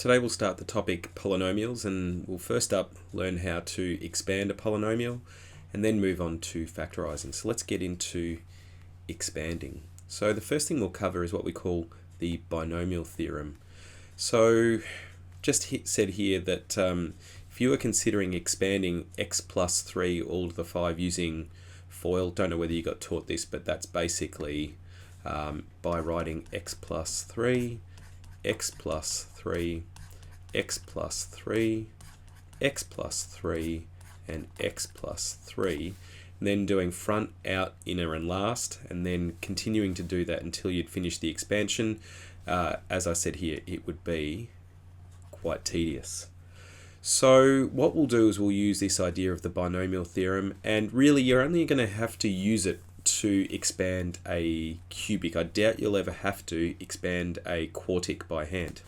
Today we'll start the topic polynomials, and we'll first up learn how to expand a polynomial and then move on to factorising. So let's get into expanding. So the first thing we'll cover is what we call the binomial theorem. So just said here that if you are considering expanding x plus 3 all to the 5 using FOIL, don't know whether you got taught this, but that's basically by writing x plus 3, x plus 3, x plus 3, x plus 3, and x plus 3, and then doing front, out, inner, and last, and then continuing to do that until you'd finish the expansion. As I said here, it would be quite tedious. So what we'll do is we'll use this idea of the binomial theorem, and really you're only going to have to use it to expand a cubic. I doubt you'll ever have to expand a quartic by hand.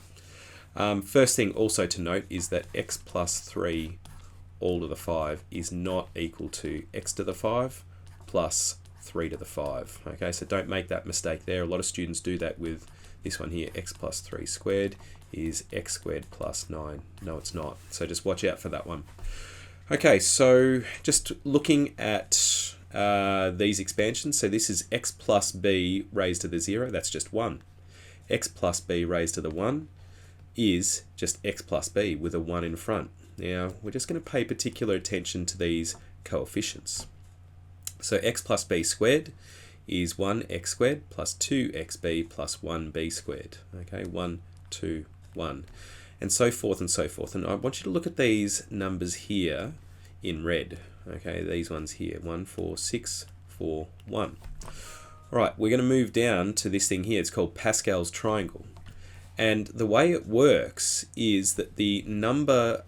First thing also to note is that x plus 3 all to the 5 is not equal to x to the 5 plus 3 to the 5. Okay, so don't make that mistake there. A lot of students do that with this one here. X plus 3 squared is x squared plus 9. No, it's not. So just watch out for that one. Okay, so just looking at these expansions. So this is x plus b raised to the 0. That's just 1. X plus b raised to the 1 is just x plus b with a 1 in front. Now, we're just going to pay particular attention to these coefficients. So x plus b squared is 1x squared plus 2xb plus 1b squared. Okay, 1, 2, 1. And so forth and so forth. And I want you to look at these numbers here in red. Okay, these ones here, 1, 4, 6, 4, 1. All right, we're going to move down to this thing here. It's called Pascal's triangle. And the way it works is that the number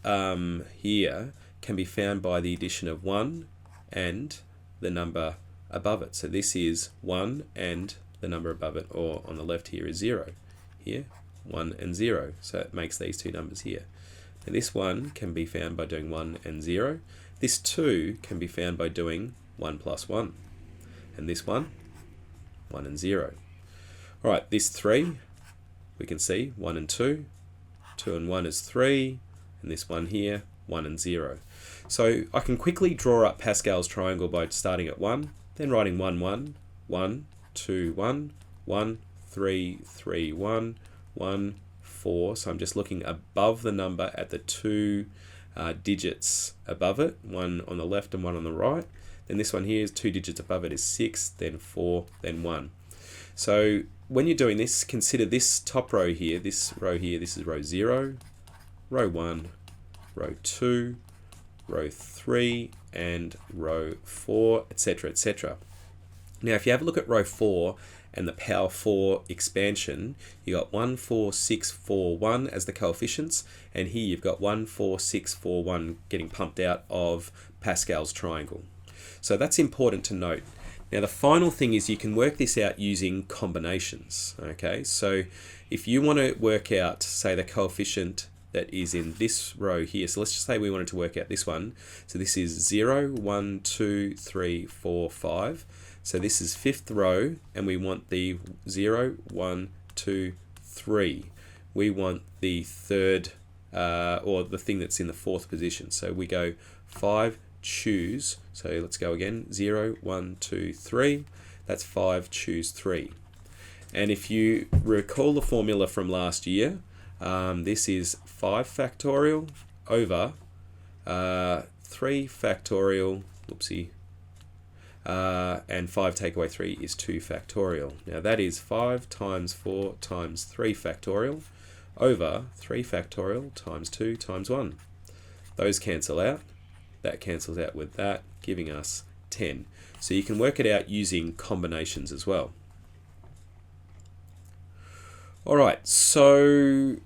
here can be found by the addition of 1 and the number above it. So this is 1 and the number above it, or on the left here is 0. Here, 1 and 0. So it makes these two numbers here. Now this one can be found by doing 1 and 0. This 2 can be found by doing 1 plus 1. And this one, 1 and 0. All right, this 3, we can see 1 and 2. 2 and 1 is 3. And this one here, 1 and 0. So I can quickly draw up Pascal's triangle by starting at 1, then writing 1, 1, 1, 2, 1, 1, 3, 3, 1, 1, 4. So I'm just looking above the number at the two digits above it, one on the left and one on the right. Then this one here is 2 digits above it is 6, then 4, then 1. So when you're doing this, consider this top row here, this is row 0, row 1, row 2, row 3, and row 4, etc., etc. Now, if you have a look at row 4 and the power 4 expansion, you got 1, 4, 6, 4, 1 as the coefficients, and here you've got 1, 4, 6, 4, 1 getting pumped out of Pascal's triangle. So that's important to note. Now, the final thing is you can work this out using combinations. Okay, so if you want to work out, say, the coefficient that is in this row here. So let's just say we wanted to work out this one. So this is 0, 1, 2, 3, 4, 5. So this is 5th row, and we want the 0, 1, 2, 3. We want the third, or the thing that's in the 4th position. So we go 5, choose. So let's go again. 0, 1, 2, 3. That's 5, choose 3. And if you recall the formula from last year, this is 5 factorial over 3 factorial, whoopsie, and 5 take away 3 is 2 factorial. Now that is 5 times 4 times 3 factorial over 3 factorial times 2 times 1. Those cancel out. That cancels out with that, giving us 10. So you can work it out using combinations as well. All right, so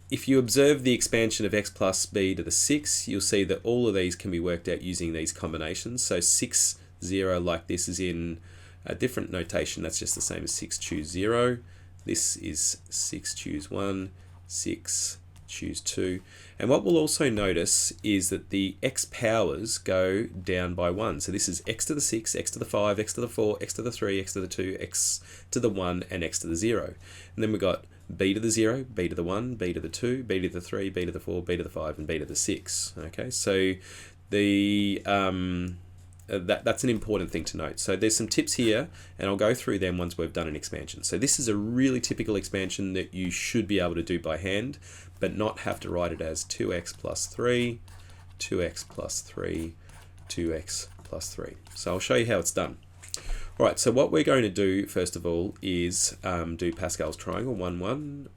if you observe the expansion of x plus b to the 6, you'll see that all of these can be worked out using these combinations. So 6, 0 like this is in a different notation. That's just the same as 6, choose 0. This is 6, choose 1, 6, choose 2. And what we'll also notice is that the x powers go down by 1. So this is x to the 6, x to the 5, x to the 4, x to the 3, x to the 2, x to the 1, and x to the 0. And then we've got b to the 0, b to the 1, b to the 2, b to the 3, b to the 4, b to the 5, and b to the 6. Okay, so the that's an important thing to note. So there's some tips here, and I'll go through them once we've done an expansion. So this is a really typical expansion that you should be able to do by hand, but not have to write it as 2x plus 3, 2x plus 3, 2x plus 3. So I'll show you how it's done. All right, so what we're going to do first of all is do Pascal's triangle, 1, 1,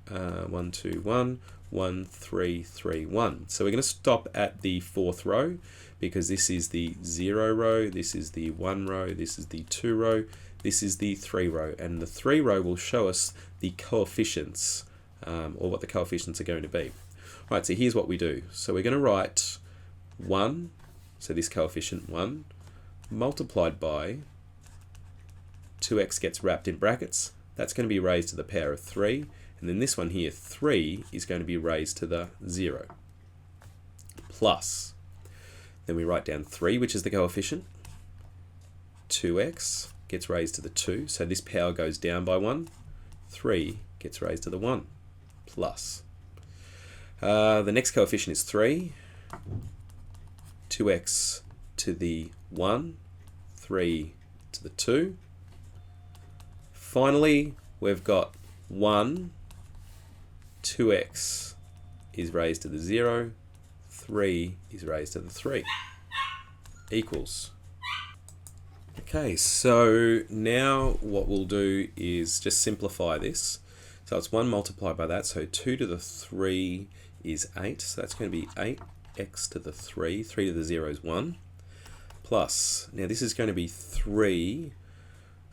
1, 2, 1, 1, 3, 3, 1. So we're going to stop at the 4th row, because this is the 0 row, this is the 1 row, this is the 2 row, this is the 3 row, and the 3 row will show us the coefficients, or what the coefficients are going to be. All right, so here's what we do. So we're going to write 1, so this coefficient 1, multiplied by 2x gets wrapped in brackets, that's going to be raised to the power of 3, and then this one here, 3, is going to be raised to the 0, plus, then we write down 3, which is the coefficient, 2x gets raised to the 2, so this power goes down by 1, 3 gets raised to the 1, plus. The next coefficient is 3, 2x to the 1, 3 to the 2. Finally, we've got 1, 2x is raised to the 0, 3 is raised to the 3, equals. Okay, so now what we'll do is just simplify this. So it's 1 multiplied by that, so 2 to the 3 is 8, so that's going to be 8x to the 3, 3 to the 0 is 1, plus, now this is going to be 3,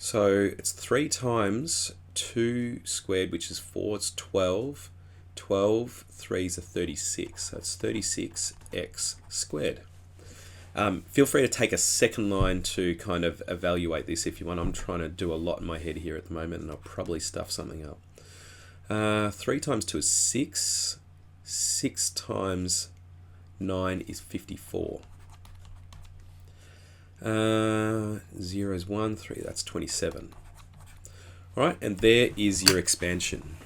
so it's 3 times 2 squared, which is 4, it's 12, 12, 3s are 36, so it's 36x squared. Feel free to take a second line to kind of evaluate this if you want. I'm trying to do a lot in my head here at the moment, and I'll probably stuff something up. 3 times 2 is 6, 6 times 9 is 54. 0 is 1, 3, that's 27. Alright, and there is your expansion.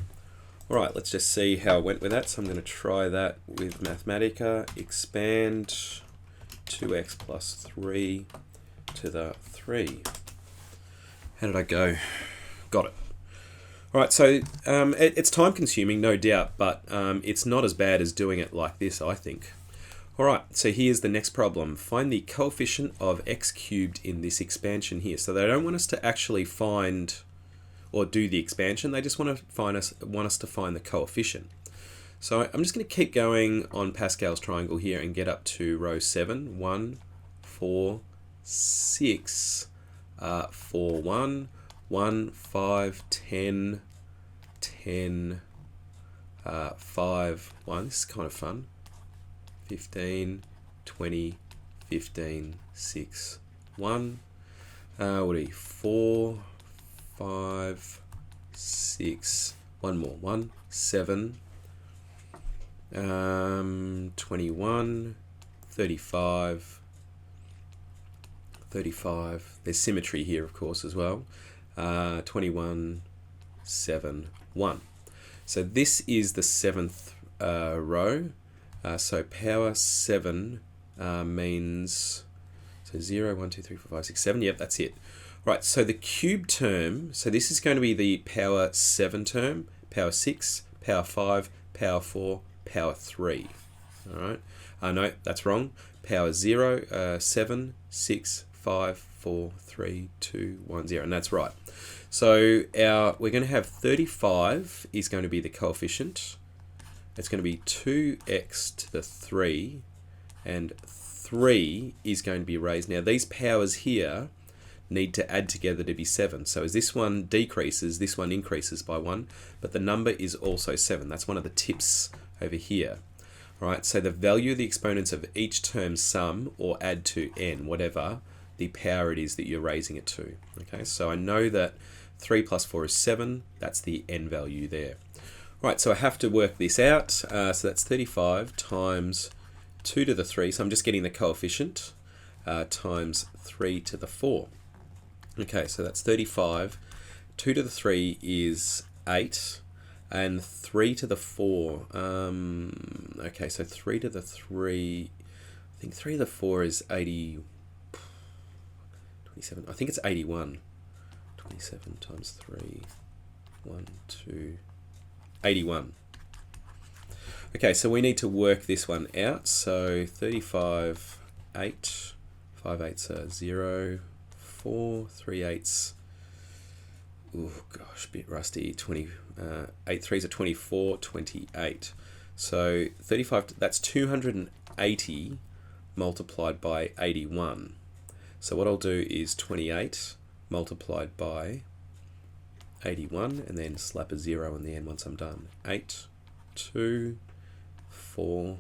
Alright, let's just see how it went with that. So I'm going to try that with Mathematica. Expand 2x plus 3 to the 3. How did I go? Got it. Alright, so it's time consuming, no doubt, but it's not as bad as doing it like this, I think. Alright, so here's the next problem. Find the coefficient of x cubed in this expansion here. So they don't want us to actually find or do the expansion, they just want us to find the coefficient. So I'm just going to keep going on Pascal's triangle here and get up to row 7. 1, 4, 6, 4, 1, 1, 5, 10, 10, 5, 1. This is kind of fun. 15, 20, 15, 6, 1. What are you? 4, 5, 6, one more. 1, 7, 21, 35, 35. There's symmetry here, of course, as well. 21, 7, 1. So this is the 7th row. So power 7 means, so 0, 1, 2, 3, 4, 5, 6, 7. Yep, that's it. Right, so the cube term, so this is going to be the power 7 term, power 6, power 5, power 4, power 3. All right. No, that's wrong. Power 0, 7, 6, 5, 4, 3, 2, 1, 0. And that's right. So we're going to have 35 is going to be the coefficient. It's going to be 2x to the 3, and 3 is going to be raised. Now these powers here need to add together to be 7. So as this one decreases, this one increases by 1, but the number is also 7. That's one of the tips over here. All right, so the value of the exponents of each term sum or add to n, whatever the power it is that you're raising it to. Okay, so I know that 3 plus 4 is 7. That's the n value there. Right, so I have to work this out. So that's 35 times 2 to the 3. So I'm just getting the coefficient times 3 to the 4. Okay, so that's 35. 2 to the 3 is 8. and 3 to the 4. Okay, so 3 to the 3, I think 3 to the 4 is 80, 27, I think it's 81. 27 times 3, 1, 2, 81. Okay, so we need to work this one out. So 35, 8, 5 eighths are 0, 4, 3 eighths, oh gosh, a bit rusty, 20, 8 threes are 24, 28. So 35, that's 280 multiplied by 81. So what I'll do is 28 multiplied by 81 and then slap a 0 in the end once I'm done. 8, 2, 4,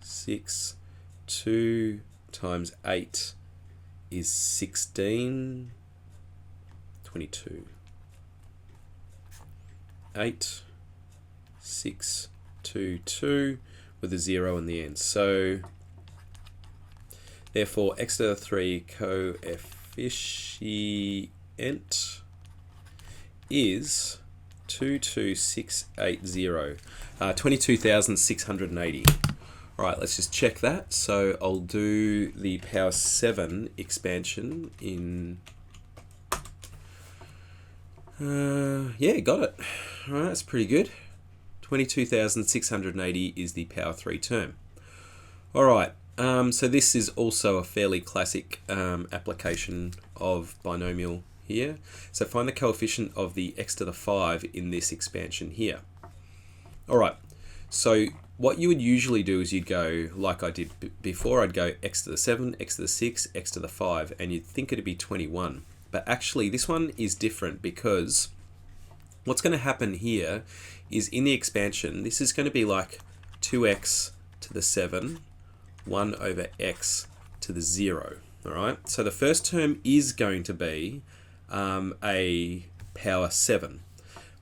6, 2 times 8 is 16, 22. 8, 6, 2, 2 with a 0 in the end. So therefore x to the 3 coefficient is 22680, 22,680. All right, let's just check that. So I'll do the power 7 expansion in, yeah, got it. All right, that's pretty good. 22,680 is the power 3 term. All right, so this is also a fairly classic application of binomial here. So find the coefficient of the x to the 5 in this expansion here. All right, so what you would usually do is you'd go, like I did before, I'd go x to the 7, x to the 6, x to the 5, and you'd think it'd be 21. But actually this one is different, because what's going to happen here is in the expansion, this is going to be like 2x to the 7, 1 over x to the 0. All right, so the first term is going to be a power 7.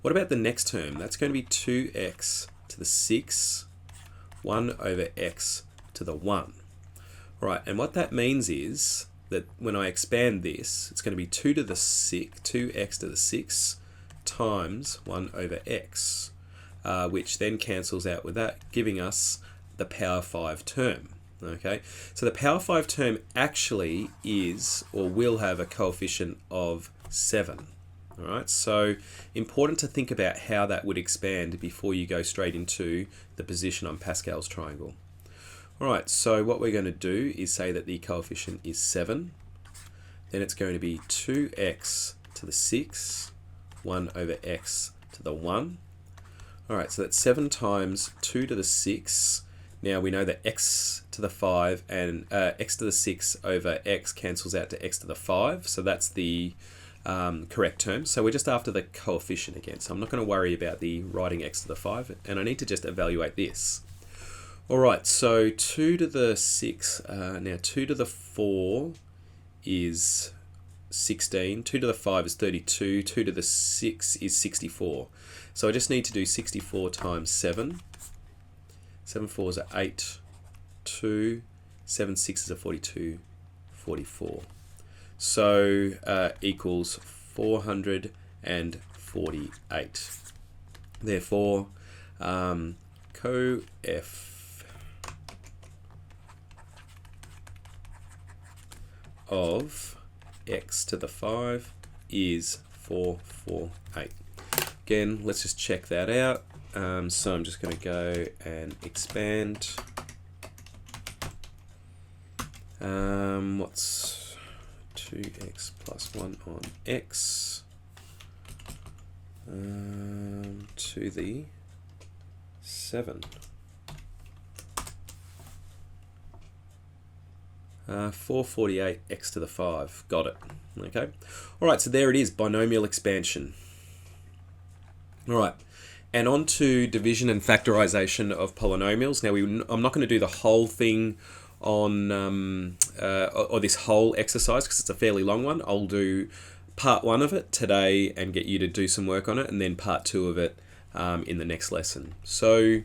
What about the next term? That's going to be 2x to the 6, 1 over x to the 1. All right, and what that means is that when I expand this, it's going to be 2 to the 6, 2x to the 6 times 1 over x, which then cancels out with that, giving us the power 5 term. Okay, so the power 5 term actually is, or will have, a coefficient of 7. All right, so important to think about how that would expand before you go straight into the position on Pascal's triangle. All right, so what we're going to do is say that the coefficient is 7. Then it's going to be 2x to the 6, 1 over x to the 1. All right, so that's 7 times 2 to the 6. Now we know that x to the 5 and x to the 6 over x cancels out to x to the 5. So that's the correct term. So we're just after the coefficient again. So I'm not going to worry about the writing x to the 5, and I need to just evaluate this. All right, so 2 to the 6, now 2 to the 4 is 16, 2 to the 5 is 32, 2 to the 6 is 64. So I just need to do 64 times 7. 7 4s are 8, 2, 7 6s are 42, 44. So equals 448. Therefore, coef of x to the 5 is 448. Again, let's just check that out. So I'm just going to go and expand. What's 2x plus 1 on x to the 7. 448 x to the 5. Got it. Okay. All right, so there it is, binomial expansion. All right. And on to division and factorisation of polynomials. Now, I'm not going to do the whole thing on, or this whole exercise, because it's a fairly long one. I'll do part 1 of it today and get you to do some work on it, and then part 2 of it in the next lesson. So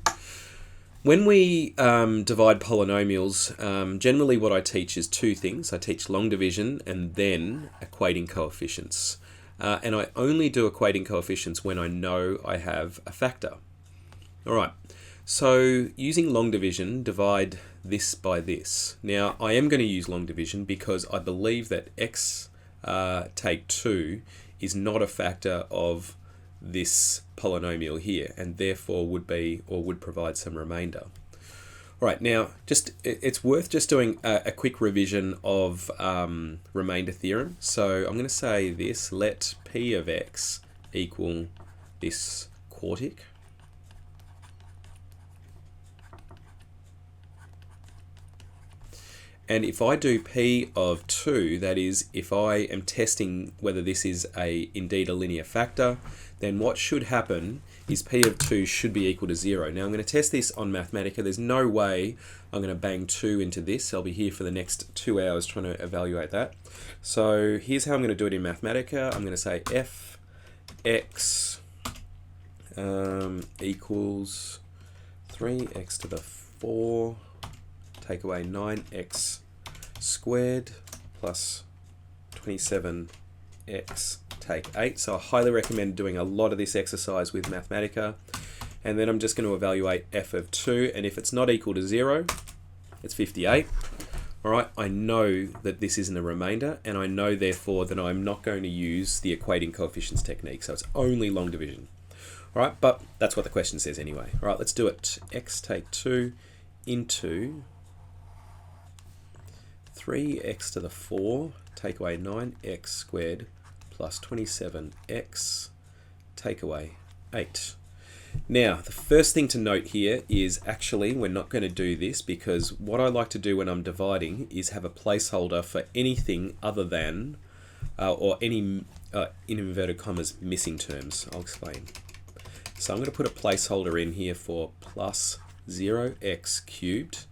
when we divide polynomials, generally what I teach is 2 things. I teach long division and then equating coefficients. and I only do equating coefficients when I know I have a factor. All right, so using long division, divide this by this. Now, I am going to use long division because I believe that x take 2 is not a factor of this polynomial here, and therefore would be, or would provide, some remainder. All right, now it's worth just doing a quick revision of remainder theorem. So I'm going to say this: let p of x equal this quartic. And if I do p of 2, that is, if I am testing whether this is indeed a linear factor, then what should happen is p of 2 should be equal to 0. Now I'm going to test this on Mathematica. There's no way I'm going to bang 2 into this. I'll be here for the next 2 hours trying to evaluate that. So here's how I'm going to do it in Mathematica. I'm going to say f x equals 3x to the 4, take away 9x squared plus 27x take 8. So I highly recommend doing a lot of this exercise with Mathematica. And then I'm just going to evaluate f of 2, and if it's not equal to 0, it's 58. All right, I know that this isn't a remainder, and I know therefore that I'm not going to use the equating coefficients technique, so it's only long division. All right, but that's what the question says anyway. All right, let's do it. X take 2 into 3x to the 4, take away 9x squared plus 27x, take away 8. Now, the first thing to note here is actually we're not going to do this, because what I like to do when I'm dividing is have a placeholder for anything other than, or any, in inverted commas, missing terms. I'll explain. So I'm going to put a placeholder in here for plus 0x cubed,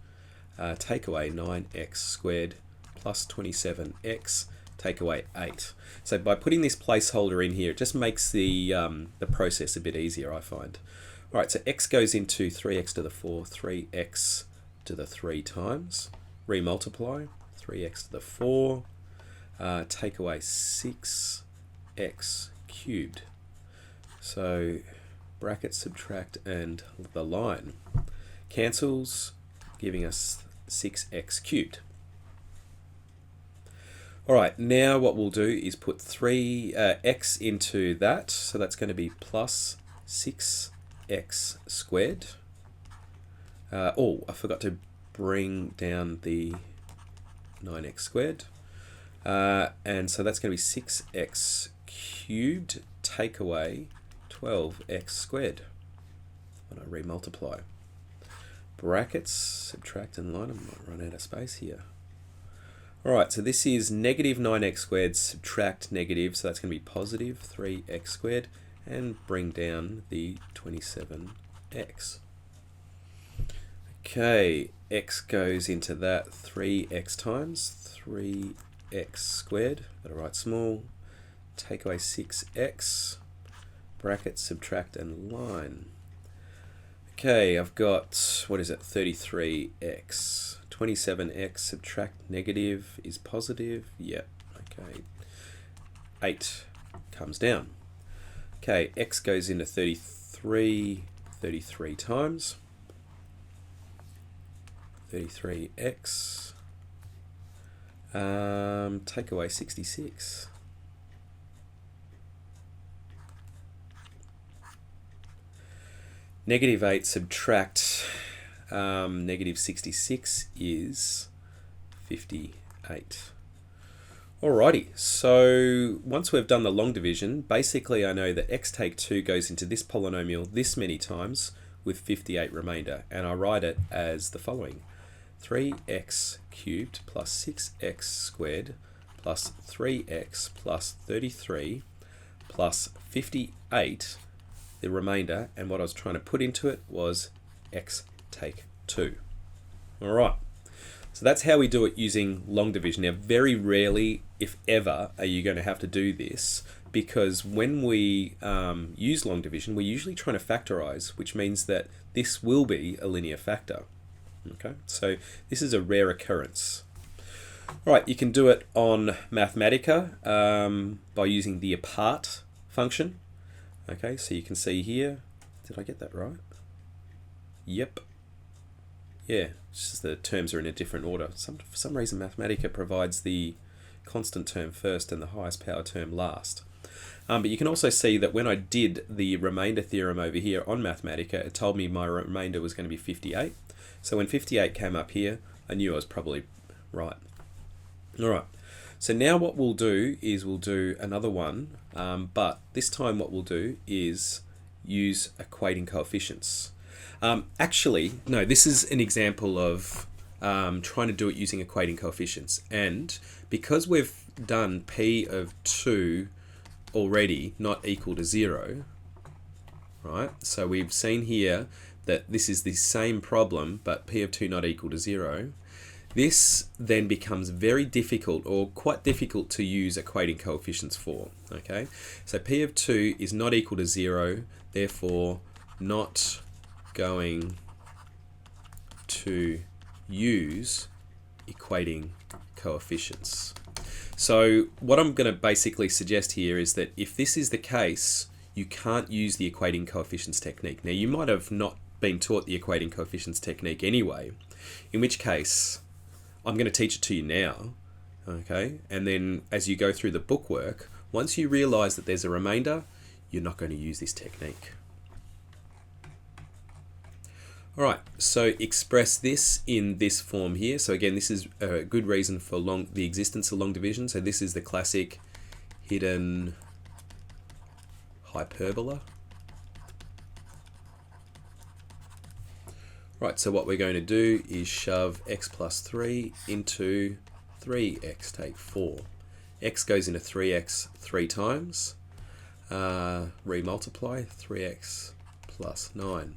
take away 9x squared plus 27x, take away 8. So by putting this placeholder in here, it just makes the process a bit easier, I find. All right, so x goes into 3x to the 4, 3x to the 3 times, remultiply, 3x to the 4, take away 6x cubed. So bracket, subtract, and the line cancels, giving us 6x cubed. All right, now what we'll do is put 3x into that, so that's going to be plus 6x squared. Oh, I forgot to bring down the 9x squared. And so that's going to be 6x cubed, take away 12x squared when I remultiply. Brackets, subtract, and line. I might run out of space here. All right, so this is negative 9x squared, subtract negative, so that's going to be positive 3x squared, and bring down the 27x. Okay, x goes into that 3x times 3x squared, got to write small, take away 6x, bracket, subtract, and line. Okay, I've got, what is it, 33x. 27x subtract negative is positive. Yep. Okay. 8 comes down. Okay, x goes into 33 times. 33x. Take away 66. Negative 8 subtract negative 66 is 58. Alrighty, so once we've done the long division, basically I know that x take 2 goes into this polynomial this many times with 58 remainder, and I write it as the following: 3x cubed plus 6x squared plus 3x plus 33 plus 58, the remainder, and what I was trying to put into it was x take 2. All right, so that's how we do it using long division. Now, very rarely, if ever, are you going to have to do this, because when we use long division, we're usually trying to factorize, which means that this will be a linear factor. Okay, so this is a rare occurrence. Right, you can do it on Mathematica by using the apart function. Okay, so you can see here, did I get that right? Yep. Yeah, it's just the terms are in a different order. For some reason Mathematica provides the constant term first and the highest power term last. But you can also see that when I did the remainder theorem over here on Mathematica, it told me my remainder was going to be 58. So when 58 came up here, I knew I was probably right. Alright, so now what we'll do is we'll do another one, but this time what we'll do is use equating coefficients. Actually, no, this is an example of trying to do it using equating coefficients, and because we've done p of 2 already not equal to 0, right, so we've seen here that this is the same problem but p of 2 not equal to 0. This then becomes very difficult, or quite difficult, to use equating coefficients for. Okay, so p of 2 is not equal to 0, therefore not going to use equating coefficients. So what I'm going to basically suggest here is that if this is the case, you can't use the equating coefficients technique. Now, you might have not been taught the equating coefficients technique anyway, in which case I'm going to teach it to you now, okay? And then as you go through the bookwork, once you realize that there's a remainder, you're not going to use this technique. All right, so express this in this form here. So again, this is a good reason for the existence of long division. So this is the classic hidden hyperbola. Right, so what we're going to do is shove x plus 3 into 3x take 4. X goes into 3x 3 times. Remultiply 3x plus 9.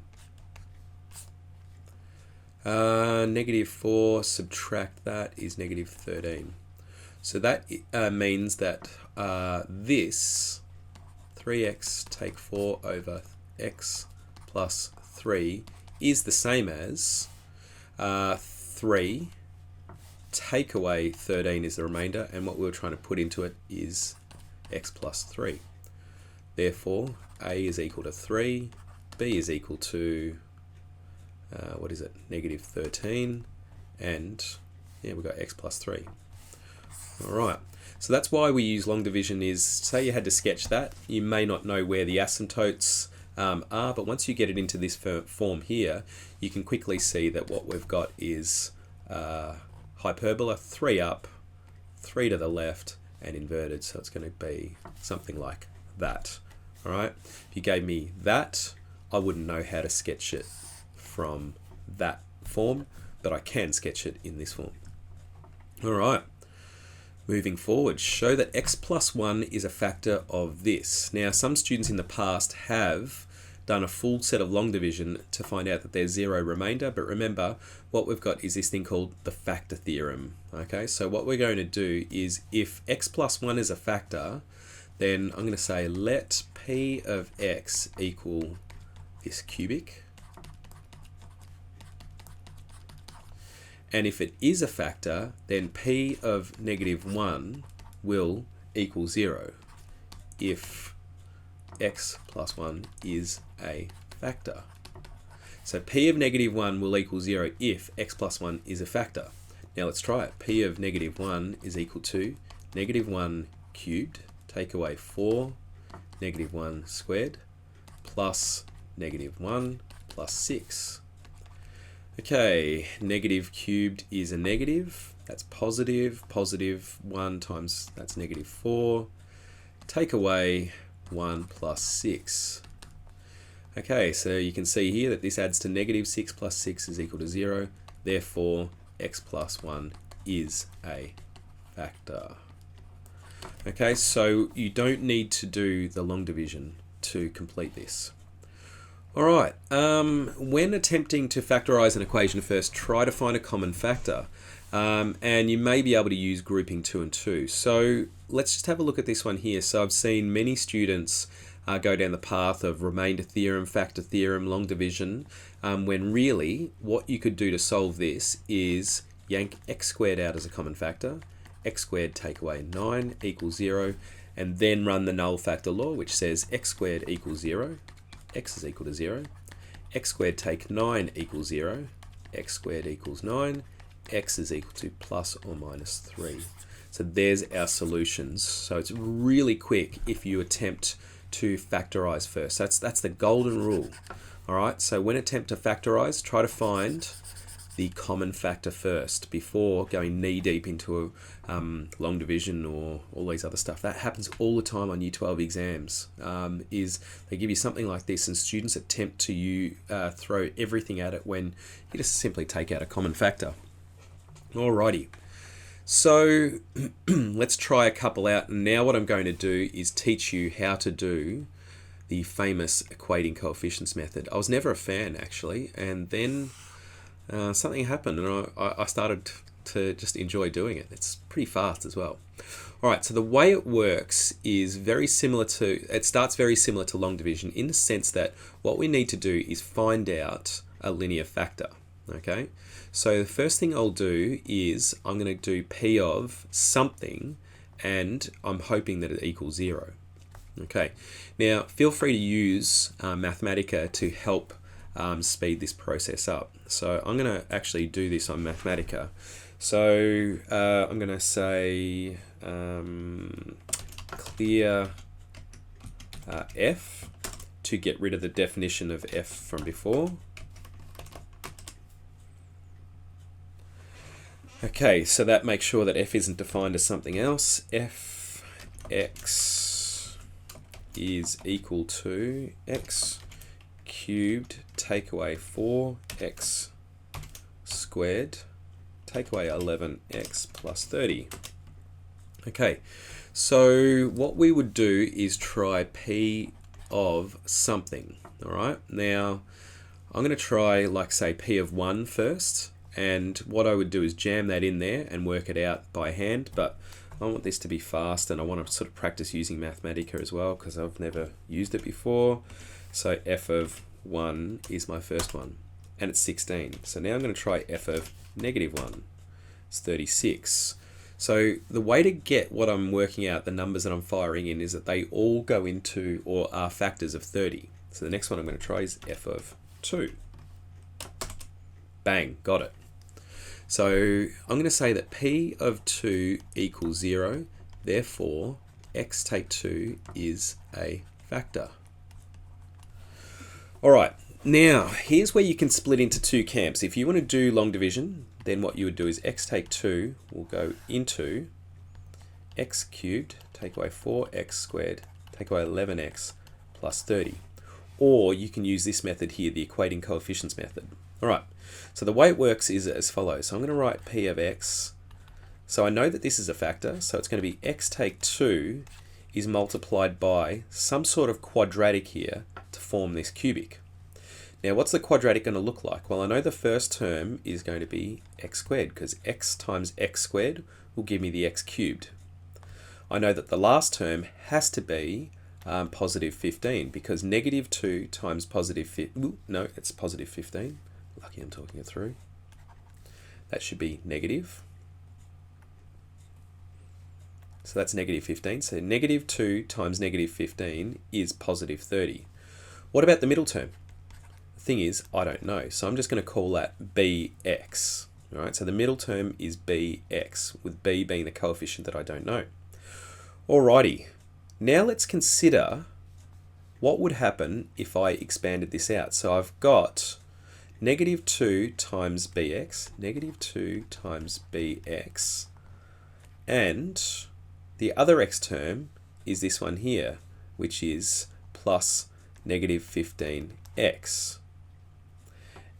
Negative 4, subtract that is negative 13. So that means that this 3x take 4 over x plus 3 is the same as 3 take away 13 is the remainder, and what we were trying to put into it is x plus 3. Therefore, a is equal to 3, b is equal to what is it, negative 13, and yeah, we've got x plus 3. Alright, so that's why we use long division. Is, say you had to sketch that, you may not know where the asymptotes are, but once you get it into this form here, you can quickly see that what we've got is hyperbola, 3 up, 3 to the left, and inverted, so it's going to be something like that. Alright, if you gave me that, I wouldn't know how to sketch it from that form, but I can sketch it in this form. Alright, moving forward, show that x plus 1 is a factor of this. Now, some students in the past have done a full set of long division to find out that there's 0 remainder, but remember, what we've got is this thing called the factor theorem. Okay, so what we're going to do is, if x plus 1 is a factor, then I'm going to say let p of x equal this cubic. And if it is a factor, then p of negative 1 will equal 0 if x plus 1 is a factor. So p of negative 1 will equal 0 if x plus 1 is a factor. Now let's try it. P of negative 1 is equal to negative 1 cubed, take away 4, negative 1 squared, plus negative 1 plus 6. Okay, negative cubed is a negative, that's positive, positive 1 times, that's negative 4, take away 1 plus 6. Okay, so you can see here that this adds to negative 6 plus 6 is equal to 0, therefore x plus 1 is a factor. Okay, so you don't need to do the long division to complete this. Alright, when attempting to factorize an equation first, try to find a common factor. And you may be able to use grouping 2 and 2. So let's just have a look at this one here. So I've seen many students go down the path of remainder theorem, factor theorem, long division, when really what you could do to solve this is yank x squared out as a common factor, x squared take away 9 equals 0, and then run the null factor law, which says x squared equals 0, x is equal to 0, x squared take 9 equals 0, x squared equals 9, x is equal to plus or minus 3. So there's our solutions. So it's really quick if you attempt to factorize first. That's the golden rule. All right, so when attempt to factorize, try to find the common factor first before going knee deep into a long division or all these other stuff. That happens all the time on Year 12 exams. Is they give you something like this and students attempt to throw everything at it when you just simply take out a common factor. Alrighty, so let's try a couple out, and now what I'm going to do is teach you how to do the famous equating coefficients method. I was never a fan actually, and then something happened and I started to just enjoy doing it. It's pretty fast as well. Alright, so the way it works is it starts very similar to long division in the sense that what we need to do is find out a linear factor. Okay, so the first thing I'll do is I'm going to do p of something, and I'm hoping that it equals 0. Okay, now feel free to use Mathematica to help speed this process up. So I'm going to actually do this on Mathematica. So I'm going to say clear f to get rid of the definition of f from before. Okay, so that makes sure that f isn't defined as something else. F x is equal to x cubed take away 4x squared take away 11x plus 30. Okay, so what we would do is try p of something. Alright, now I'm going to try, like say, p of 1 first. And what I would do is jam that in there and work it out by hand, but I want this to be fast and I want to sort of practice using Mathematica as well because I've never used it before. So f of 1 is my first one, and it's 16. So now I'm going to try f of negative 1. It's 36. So the way to get what I'm working out, the numbers that I'm firing in, is that they all go into or are factors of 30. So the next one I'm going to try is f of 2. Bang, got it. So I'm going to say that p of 2 equals 0, therefore x take 2 is a factor. Alright, now here's where you can split into two camps. If you want to do long division, then what you would do is x take 2 will go into x cubed, take away 4x squared, take away 11x plus 30. Or you can use this method here, the equating coefficients method. Alright, so the way it works is as follows. So I'm going to write p of x. So I know that this is a factor, so it's going to be x take 2 is multiplied by some sort of quadratic here to form this cubic. Now what's the quadratic going to look like? Well, I know the first term is going to be x squared because x times x squared will give me the x cubed. I know that the last term has to be positive 15 because negative 2 times positive 15, no, it's positive 15. Lucky I'm talking it through. That should be negative. So that's negative 15. So negative 2 times negative 15 is positive 30. What about the middle term? The thing is, I don't know. So I'm just going to call that bx. All right, so the middle term is bx, with b being the coefficient that I don't know. Alrighty, now let's consider what would happen if I expanded this out. So I've got negative 2 times bx, negative 2 times bx, and the other x term is this one here, which is plus negative 15x.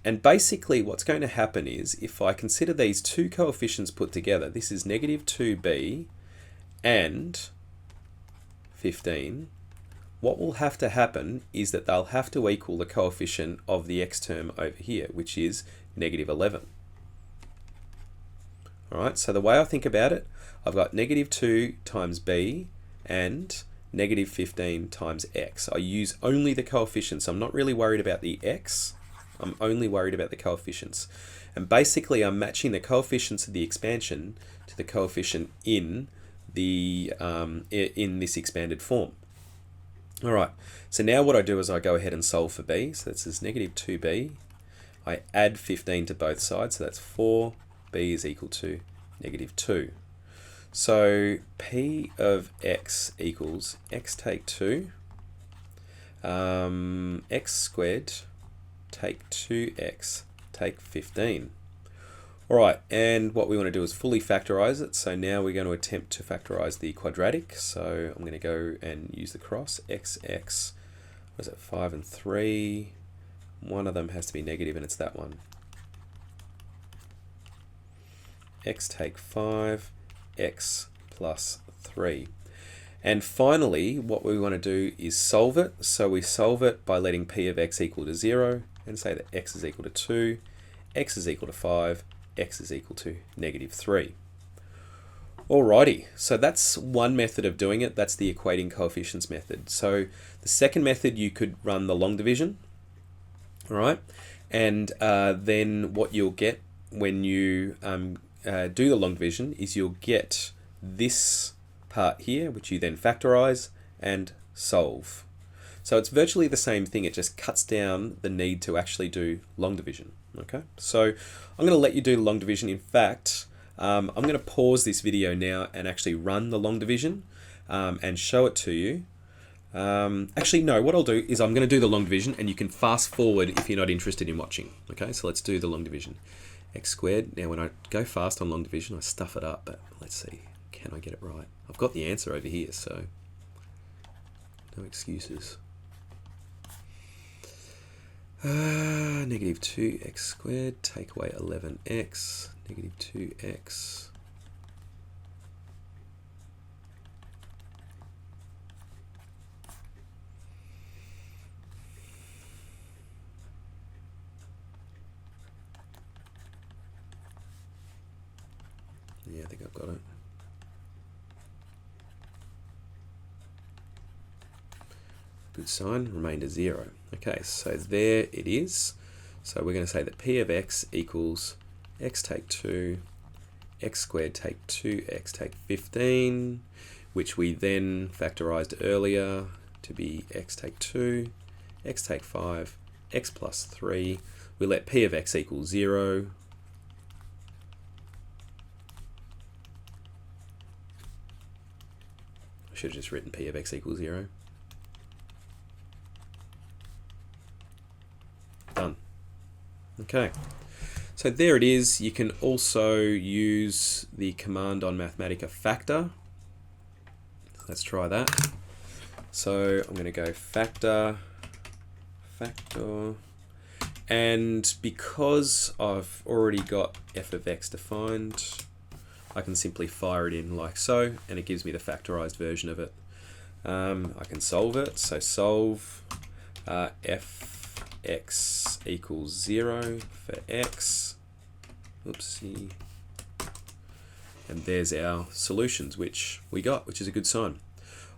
And basically what's going to happen is, if I consider these two coefficients put together, this is negative 2b and 15, what will have to happen is that they'll have to equal the coefficient of the x term over here, which is negative 11. Alright, so the way I think about it, I've got negative 2 times b and negative 15 times x. I use only the coefficients. I'm not really worried about the x. I'm only worried about the coefficients. And basically I'm matching the coefficients of the expansion to the coefficient in the in this expanded form. All right, so now what I do is I go ahead and solve for b. So this is negative 2b. I add 15 to both sides, so that's 4. b is equal to negative 2. So p of x equals x take 2, x squared take 2x take 15. All right, and what we want to do is fully factorize it. So now we're going to attempt to factorize the quadratic. So I'm going to go and use the cross. X, what is it, 5 and 3. One of them has to be negative, and it's that one. X take 5, x plus 3. And finally, what we want to do is solve it. So we solve it by letting p of x equal to 0 and say that x is equal to 2, x is equal to 5, x is equal to negative 3. Alrighty, so that's one method of doing it. That's the equating coefficients method. So the second method, you could run the long division. All right, and then what you'll get when you do the long division is you'll get this part here, which you then factorize and solve. So it's virtually the same thing, it just cuts down the need to actually do long division. Okay, so I'm going to let you do long division. In fact, I'm going to pause this video now and actually run the long division and show it to you. Actually, no, what I'll do is I'm going to do the long division, and you can fast forward if you're not interested in watching. Okay, so let's do the long division. X squared. Now when I go fast on long division, I stuff it up, but let's see, can I get it right? I've got the answer over here, so no excuses. Negative 2x squared, take away 11x, negative 2x. Yeah, I think I've got it. Good sign, remainder 0. Okay, so there it is. So we're going to say that p of x equals x take 2, x squared take 2x take 15, which we then factorized earlier to be x take 2, x take 5, x plus 3. We let p of x equal 0. I should have just written p of x equals 0. Done. Okay, so there it is. You can also use the command on Mathematica factor. Let's try that. So I'm going to go factor, and because I've already got f of x defined, I can simply fire it in like so, and it gives me the factorized version of it. I can solve it. So solve fx equals 0 for x. Oopsie. And there's our solutions, which we got, which is a good sign.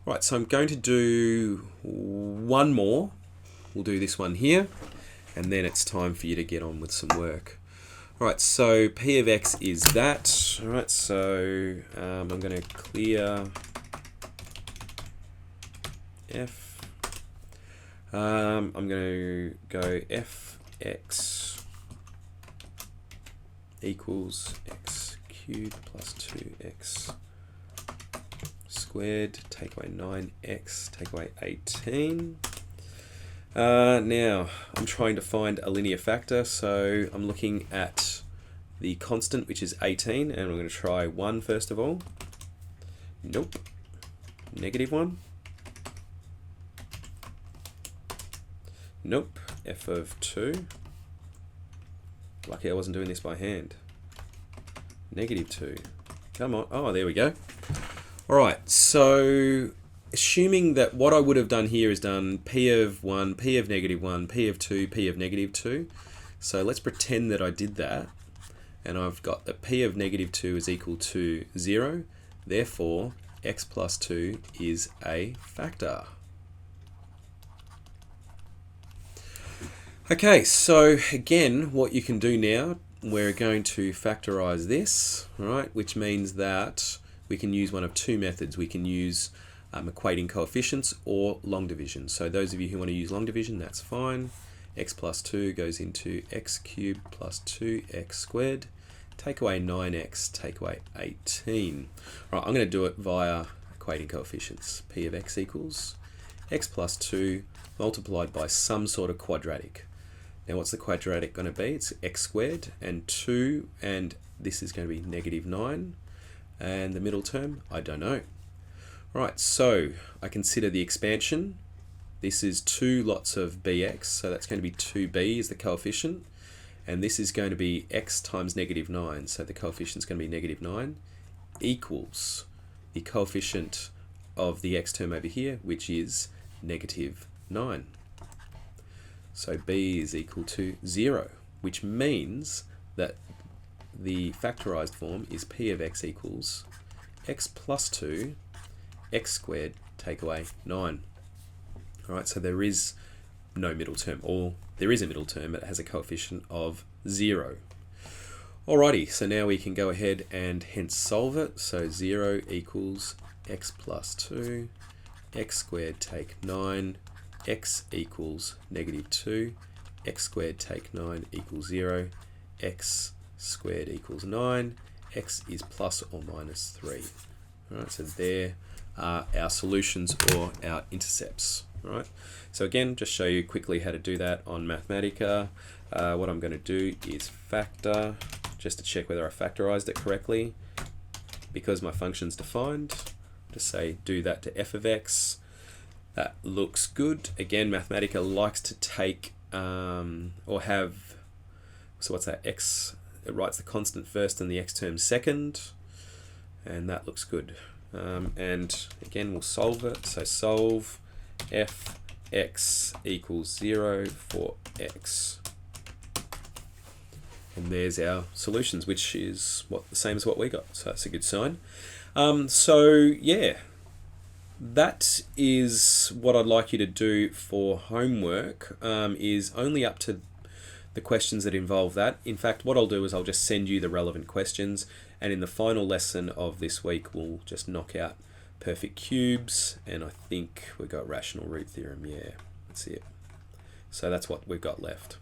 All right, so I'm going to do one more. We'll do this one here, and then it's time for you to get on with some work. All right, so p of x is that. All right, so I'm going to clear f. I'm going to go fx equals x cubed plus 2x squared, take away 9x, take away 18. Now, I'm trying to find a linear factor, so I'm looking at the constant, which is 18, and I'm going to try 1 first of all. Nope. Negative 1. Nope. F of 2. Lucky I wasn't doing this by hand. Negative 2. Come on. Oh, there we go. All right, so assuming that what I would have done here is done p of 1, p of negative 1, p of 2, p of negative 2. So let's pretend that I did that, and I've got that p of negative 2 is equal to 0. Therefore, x plus 2 is a factor. Okay, so again, what you can do now, we're going to factorize this, right? Which means that we can use one of two methods. We can use equating coefficients or long division. So those of you who want to use long division, that's fine. X plus 2 goes into x cubed plus 2x squared. Take away 9x, take away 18. All right, I'm going to do it via equating coefficients. P of x equals x plus 2 multiplied by some sort of quadratic. Now what's the quadratic going to be? It's x squared and 2, and this is going to be negative 9. And the middle term, I don't know. Right, so I consider the expansion. This is 2 lots of bx, so that's going to be 2b is the coefficient. And this is going to be x times negative 9, so the coefficient is going to be negative 9, equals the coefficient of the x term over here, which is negative 9. So b is equal to 0, which means that the factorized form is p of x equals x plus 2 x squared take away 9. Alright, so there is no middle term, or there is a middle term, but it has a coefficient of 0. Alrighty, so now we can go ahead and hence solve it. So 0 equals x plus 2, x squared take 9, x equals negative 2, x squared take 9 equals 0, x squared equals 9, x is plus or minus 3. Alright, so there are our solutions or our intercepts. Right, so again, just show you quickly how to do that on Mathematica. What I'm going to do is factor, just to check whether I factorized it correctly. Because my function's defined, just say do that to f of x. That looks good. Again, Mathematica likes to take or have, so what's that, x, it writes the constant first and the x term second, and that looks good. And again, we'll solve it. So solve f x equals 0 for x, and there's our solutions, which is the same as what we got, so that's a good sign. So yeah, that is what I'd like you to do for homework, is only up to the questions that involve that. In fact, what I'll do is I'll just send you the relevant questions, and in the final lesson of this week we'll just knock out perfect cubes, and I think we've got rational root theorem. Yeah, that's it. So that's what we've got left.